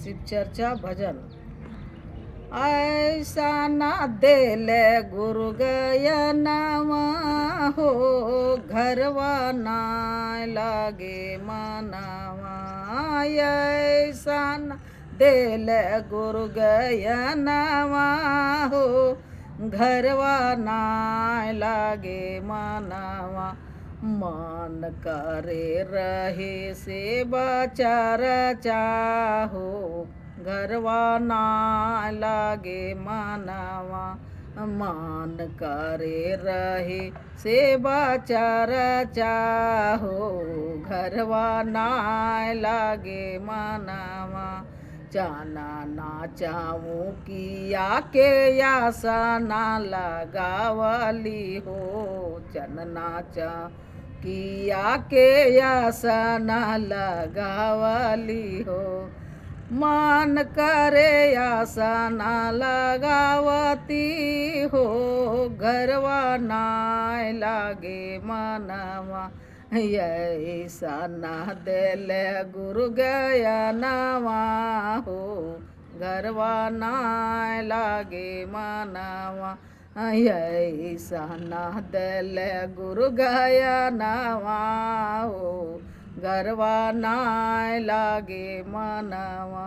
शिव चर्चा भजन। ऐसा ना देले गुरु गयनवा हो, घरवा ना लागे मनवा। ऐसा ना देले गुरु गयनवा हो, घरवा ना लागे मनवा। मन करे रहे से बचार चाहो, घरवा ना लागे मनवा। मान करे रहे से बचार चाहो, घरवा ना लागे मनवा। जाना ना चाहूँ किया के आशा ना लगावली हो, चनना चा किया के आशा ना लगावली हो। मन करे आशा ना लगावती हो, घरवा ना लागे मनवा। ऐसा ना देले गुरु गयनवा हो, घरवा ना लागे मनवा। ऐसा ना देले गुरु गयनवा हो, घरवा ना लागे मनवा।